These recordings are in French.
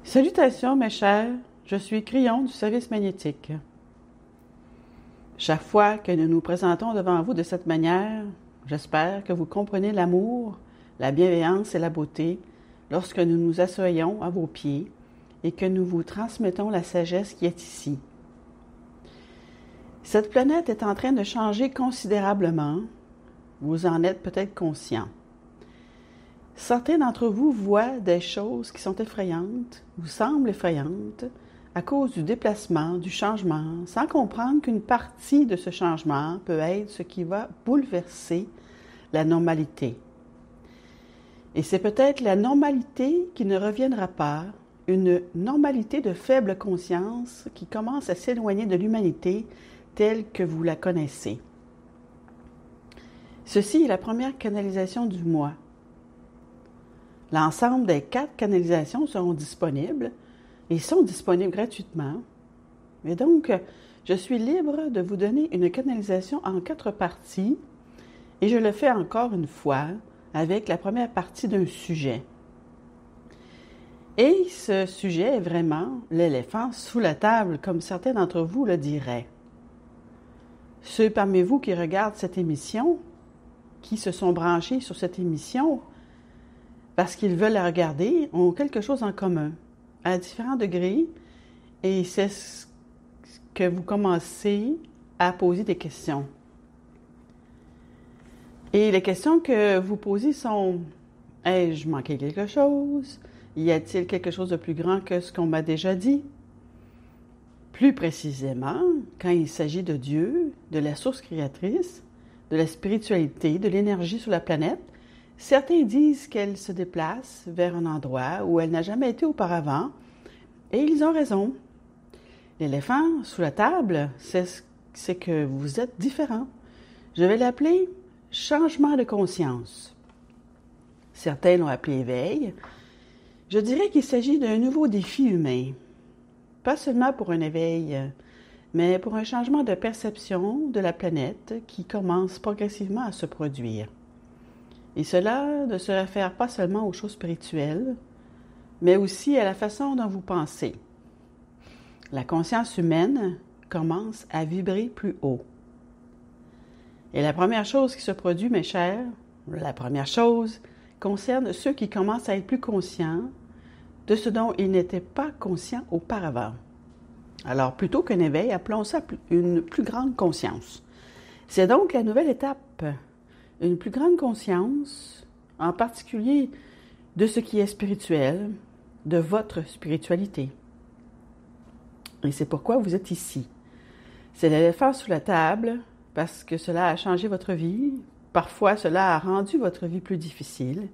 Salutations, mes chers, je suis Crayon du service magnétique. Chaque fois que nous nous présentons devant vous de cette manière, j'espère que vous comprenez l'amour, la bienveillance et la beauté lorsque nous nous asseyons à vos pieds et que nous vous transmettons la sagesse qui est ici. Cette planète est en train de changer considérablement, vous en êtes peut-être conscient. Certains d'entre vous voient des choses qui sont effrayantes ou semblent effrayantes à cause du déplacement, du changement, sans comprendre qu'une partie de ce changement peut être ce qui va bouleverser la normalité. Et c'est peut-être la normalité qui ne reviendra pas, une normalité de faible conscience qui commence à s'éloigner de l'humanité telle que vous la connaissez. Ceci est la première canalisation du mois. L'ensemble des 4 canalisations seront disponibles et sont disponibles gratuitement. Et donc, je suis libre de vous donner une canalisation en 4 parties et je le fais encore une fois avec la première partie d'un sujet. Et ce sujet est vraiment l'éléphant sous la table, comme certains d'entre vous le diraient. Ceux parmi vous qui regardent cette émission, qui se sont branchés sur cette émission, parce qu'ils veulent la regarder, ont quelque chose en commun, à différents degrés, et c'est ce que vous commencez à poser des questions. Et les questions que vous posez sont: ai-je manqué quelque chose? Y a-t-il quelque chose de plus grand que ce qu'on m'a déjà dit? Plus précisément, quand il s'agit de Dieu, de la source créatrice, de la spiritualité, de l'énergie sur la planète, certains disent qu'elle se déplace vers un endroit où elle n'a jamais été auparavant, et ils ont raison. L'éléphant sous la table, c'est que vous êtes différent. Je vais l'appeler changement de conscience. Certains l'ont appelé éveil. Je dirais qu'il s'agit d'un nouveau défi humain. Pas seulement pour un éveil, mais pour un changement de perception de la planète qui commence progressivement à se produire. Et cela ne se réfère pas seulement aux choses spirituelles, mais aussi à la façon dont vous pensez. La conscience humaine commence à vibrer plus haut. Et la première chose qui se produit, mes chers, la première chose concerne ceux qui commencent à être plus conscients de ce dont ils n'étaient pas conscients auparavant. Alors, plutôt qu'un éveil, appelons ça une plus grande conscience. C'est donc la nouvelle étape. Une plus grande conscience, en particulier de ce qui est spirituel, de votre spiritualité. Et c'est pourquoi vous êtes ici. C'est l'éléphant sous la table, parce que cela a changé votre vie. Parfois, cela a rendu votre vie plus difficile.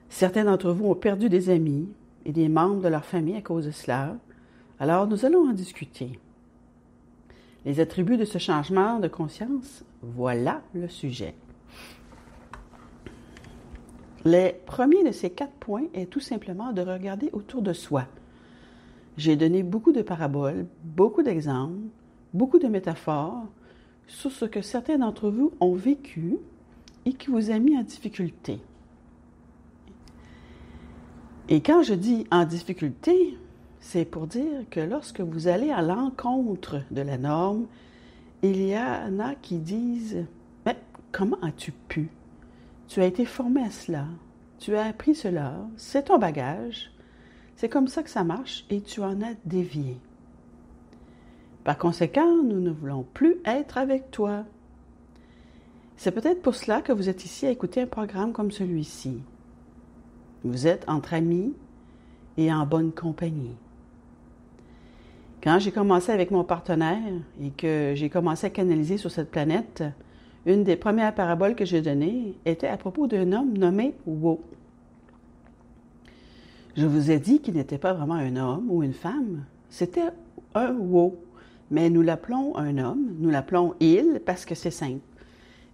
Certains d'entre vous ont perdu des amis et des membres de leur famille à cause de cela. Alors, nous allons en discuter. Les attributs de ce changement de conscience, voilà le sujet. Le premier de ces 4 points est tout simplement de regarder autour de soi. J'ai donné beaucoup de paraboles, beaucoup d'exemples, beaucoup de métaphores sur ce que certains d'entre vous ont vécu et qui vous a mis en difficulté. Et quand je dis en difficulté, c'est pour dire que lorsque vous allez à l'encontre de la norme, il y en a qui disent « Mais comment as-tu pu? Tu as été formé à cela, tu as appris cela, c'est ton bagage, c'est comme ça que ça marche et tu en as dévié. Par conséquent, nous ne voulons plus être avec toi. » C'est peut-être pour cela que vous êtes ici à écouter un programme comme celui-ci. Vous êtes entre amis et en bonne compagnie. Quand j'ai commencé avec mon partenaire et que j'ai commencé à canaliser sur cette planète, une des premières paraboles que j'ai données était à propos d'un homme nommé Wo. Je vous ai dit qu'il n'était pas vraiment un homme ou une femme, c'était un Wo, mais nous l'appelons un homme, nous l'appelons il parce que c'est simple.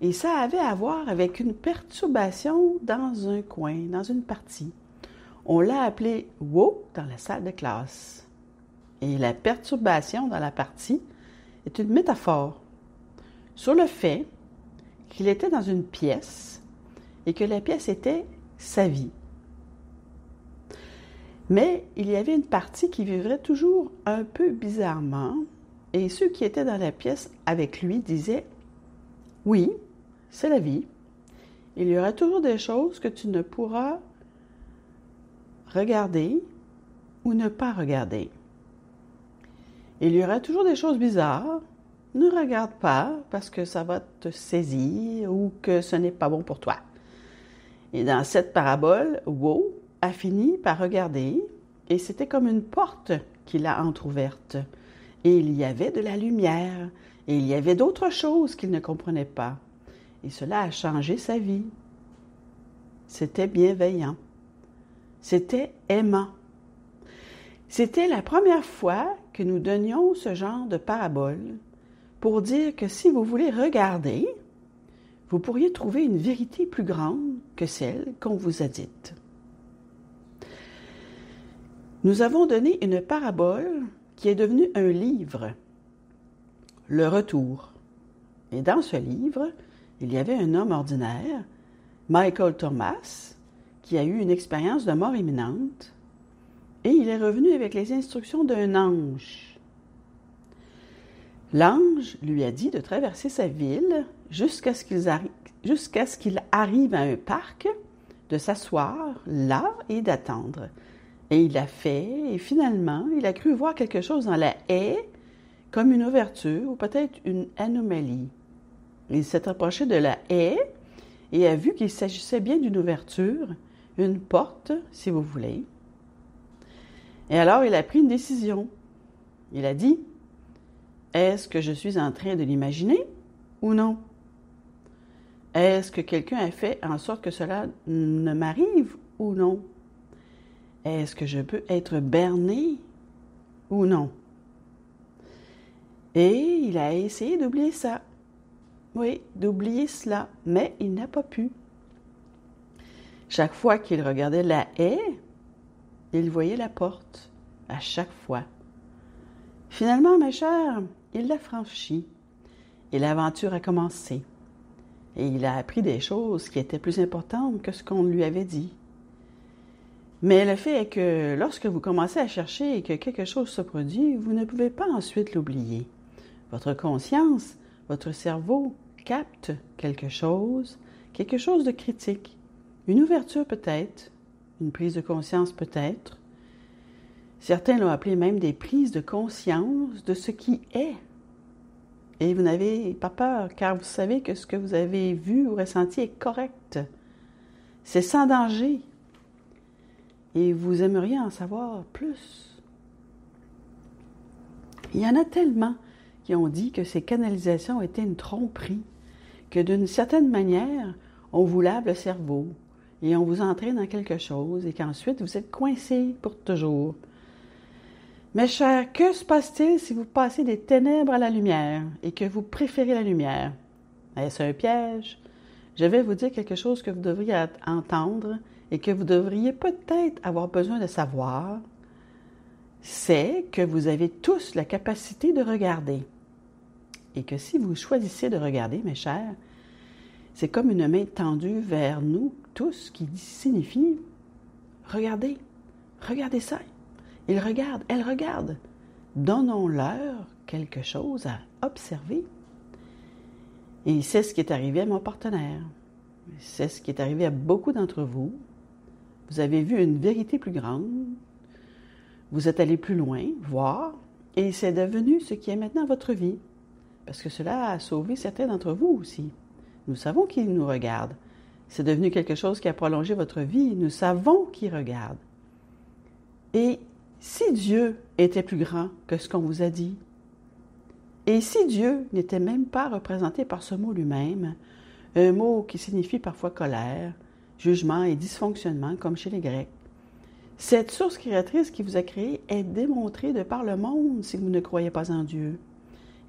Et ça avait à voir avec une perturbation dans un coin, dans une partie. On l'a appelé Wo dans la salle de classe. Et la perturbation dans la partie est une métaphore sur le fait qu'il était dans une pièce et que la pièce était sa vie. Mais il y avait une partie qui vivrait toujours un peu bizarrement, et ceux qui étaient dans la pièce avec lui disaient « Oui, c'est la vie. Il y aura toujours des choses que tu ne pourras regarder ou ne pas regarder. Il y aura toujours des choses bizarres. Ne regarde pas parce que ça va te saisir ou que ce n'est pas bon pour toi. » Et dans cette parabole, Wow a fini par regarder et c'était comme une porte qu'il a entr'ouverte. Et il y avait de la lumière et il y avait d'autres choses qu'il ne comprenait pas. Et cela a changé sa vie. C'était bienveillant. C'était aimant. C'était la première fois que nous donnions ce genre de parabole pour dire que si vous voulez regarder, vous pourriez trouver une vérité plus grande que celle qu'on vous a dite. Nous avons donné une parabole qui est devenue un livre, Le Retour. Et dans ce livre, il y avait un homme ordinaire, Michael Thomas, qui a eu une expérience de mort imminente, et il est revenu avec les instructions d'un ange. L'ange lui a dit de traverser sa ville jusqu'à ce qu'il arrive à un parc, de s'asseoir là et d'attendre. Et il l'a fait, et finalement, il a cru voir quelque chose dans la haie, comme une ouverture ou peut-être une anomalie. Il s'est approché de la haie et a vu qu'il s'agissait bien d'une ouverture, une porte, si vous voulez. Et alors, il a pris une décision. Il a dit, « Est-ce que je suis en train de l'imaginer ou non? Est-ce que quelqu'un a fait en sorte que cela ne m'arrive ou non? Est-ce que je peux être berné ou non? » Et il a essayé d'oublier ça. Oui, d'oublier cela, mais il n'a pas pu. Chaque fois qu'il regardait la haie, il voyait la porte, à chaque fois. Finalement, mes chers, il l'a franchi et l'aventure a commencé. Et il a appris des choses qui étaient plus importantes que ce qu'on lui avait dit. Mais le fait est que lorsque vous commencez à chercher et que quelque chose se produit, vous ne pouvez pas ensuite l'oublier. Votre conscience, votre cerveau capte quelque chose de critique. Une ouverture peut-être, une prise de conscience peut-être. Certains l'ont appelé même des prises de conscience de ce qui est. Et vous n'avez pas peur, car vous savez que ce que vous avez vu ou ressenti est correct. C'est sans danger. Et vous aimeriez en savoir plus. Il y en a tellement qui ont dit que ces canalisations étaient une tromperie, que d'une certaine manière, on vous lave le cerveau et on vous entraîne dans quelque chose et qu'ensuite vous êtes coincé pour toujours. Mes chers, que se passe-t-il si vous passez des ténèbres à la lumière et que vous préférez la lumière? Est-ce un piège? Je vais vous dire quelque chose que vous devriez entendre et que vous devriez peut-être avoir besoin de savoir. C'est que vous avez tous la capacité de regarder. Et que si vous choisissez de regarder, mes chers, c'est comme une main tendue vers nous tous qui signifie « Regardez, regardez ça ». Ils regardent, elles regardent. Donnons-leur quelque chose à observer. Et c'est ce qui est arrivé à mon partenaire. C'est ce qui est arrivé à beaucoup d'entre vous. Vous avez vu une vérité plus grande. Vous êtes allé plus loin, voir, et c'est devenu ce qui est maintenant votre vie. Parce que cela a sauvé certains d'entre vous aussi. Nous savons qu'il nous regarde. C'est devenu quelque chose qui a prolongé votre vie. Nous savons qu'il regarde. Et si Dieu était plus grand que ce qu'on vous a dit, et si Dieu n'était même pas représenté par ce mot lui-même, un mot qui signifie parfois colère, jugement et dysfonctionnement, comme chez les Grecs, cette source créatrice qui vous a créé est démontrée de par le monde si vous ne croyez pas en Dieu.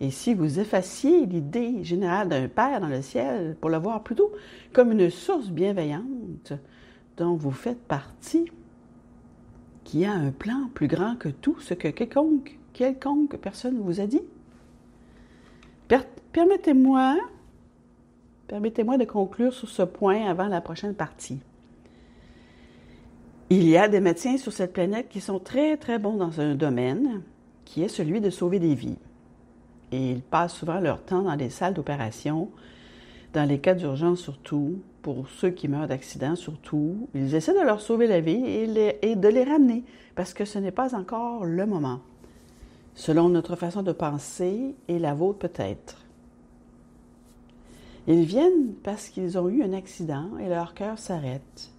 Et si vous effaciez l'idée générale d'un Père dans le ciel pour le voir plutôt comme une source bienveillante dont vous faites partie, qui a un plan plus grand que tout ce que quelconque personne vous a dit. Permettez-moi de conclure sur ce point avant la prochaine partie. Il y a des médecins sur cette planète qui sont très, très bons dans un domaine qui est celui de sauver des vies. Et ils passent souvent leur temps dans les salles d'opération, dans les cas d'urgence surtout, pour ceux qui meurent d'accident surtout. Ils essaient de leur sauver la vie et de les ramener, parce que ce n'est pas encore le moment, selon notre façon de penser et la vôtre peut-être. Ils viennent parce qu'ils ont eu un accident et leur cœur s'arrête.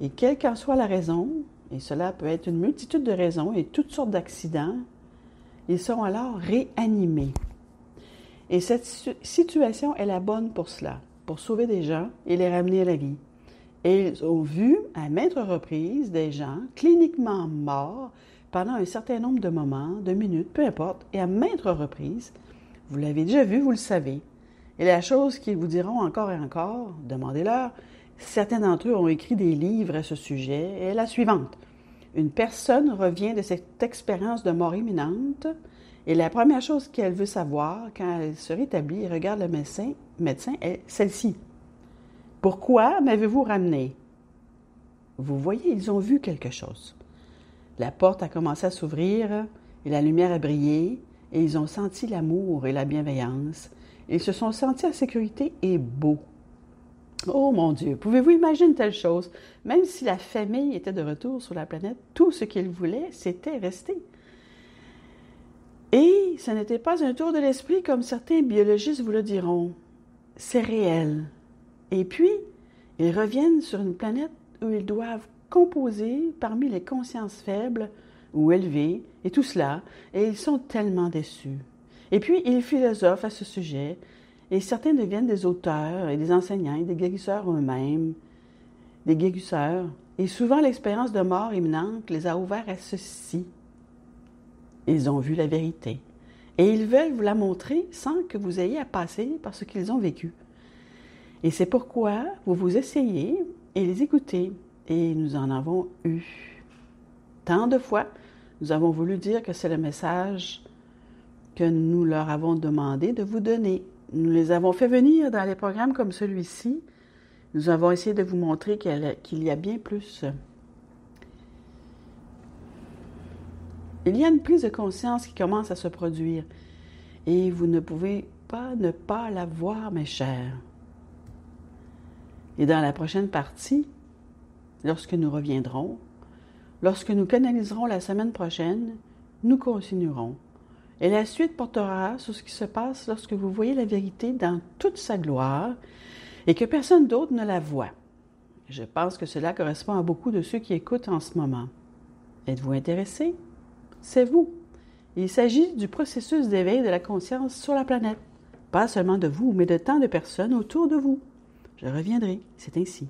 Et quelle qu'en soit la raison, et cela peut être une multitude de raisons et toutes sortes d'accidents, ils sont alors réanimés. Et cette situation est la bonne pour cela, pour sauver des gens et les ramener à la vie. Et ils ont vu à maintes reprises des gens cliniquement morts pendant un certain nombre de moments, de minutes, peu importe, et à maintes reprises, vous l'avez déjà vu, vous le savez. Et la chose qu'ils vous diront encore et encore, demandez-leur, certains d'entre eux ont écrit des livres à ce sujet, est la suivante. Une personne revient de cette expérience de mort imminente et la première chose qu'elle veut savoir quand elle se rétablit et regarde le médecin est celle-ci. Pourquoi m'avez-vous ramené? Vous voyez, ils ont vu quelque chose. La porte a commencé à s'ouvrir et la lumière a brillé et ils ont senti l'amour et la bienveillance. Ils se sont sentis en sécurité et beaux. Oh mon Dieu, pouvez-vous imaginer une telle chose? Même si la famille était de retour sur la planète, tout ce qu'ils voulaient, c'était rester. Et ce n'était pas un tour de l'esprit comme certains biologistes vous le diront. C'est réel. Et puis, ils reviennent sur une planète où ils doivent composer parmi les consciences faibles ou élevées, et tout cela, et ils sont tellement déçus. Et puis, ils philosophent à ce sujet, et certains deviennent des auteurs et des enseignants et des guérisseurs eux-mêmes, des guérisseurs. Et souvent, l'expérience de mort imminente les a ouverts à ceci. Ils ont vu la vérité. Et ils veulent vous la montrer sans que vous ayez à passer par ce qu'ils ont vécu. Et c'est pourquoi vous vous essayez et les écoutez. Et nous en avons eu. Tant de fois, nous avons voulu dire que c'est le message que nous leur avons demandé de vous donner. Nous les avons fait venir dans les programmes comme celui-ci. Nous avons essayé de vous montrer qu'il y a bien plus. Il y a une prise de conscience qui commence à se produire. Et vous ne pouvez pas ne pas la voir, mes chers. Et dans la prochaine partie, lorsque nous reviendrons, lorsque nous canaliserons la semaine prochaine, nous continuerons. Et la suite portera sur ce qui se passe lorsque vous voyez la vérité dans toute sa gloire et que personne d'autre ne la voit. Je pense que cela correspond à beaucoup de ceux qui écoutent en ce moment. Êtes-vous intéressés? C'est vous. Il s'agit du processus d'éveil de la conscience sur la planète. Pas seulement de vous, mais de tant de personnes autour de vous. Je reviendrai, c'est ainsi.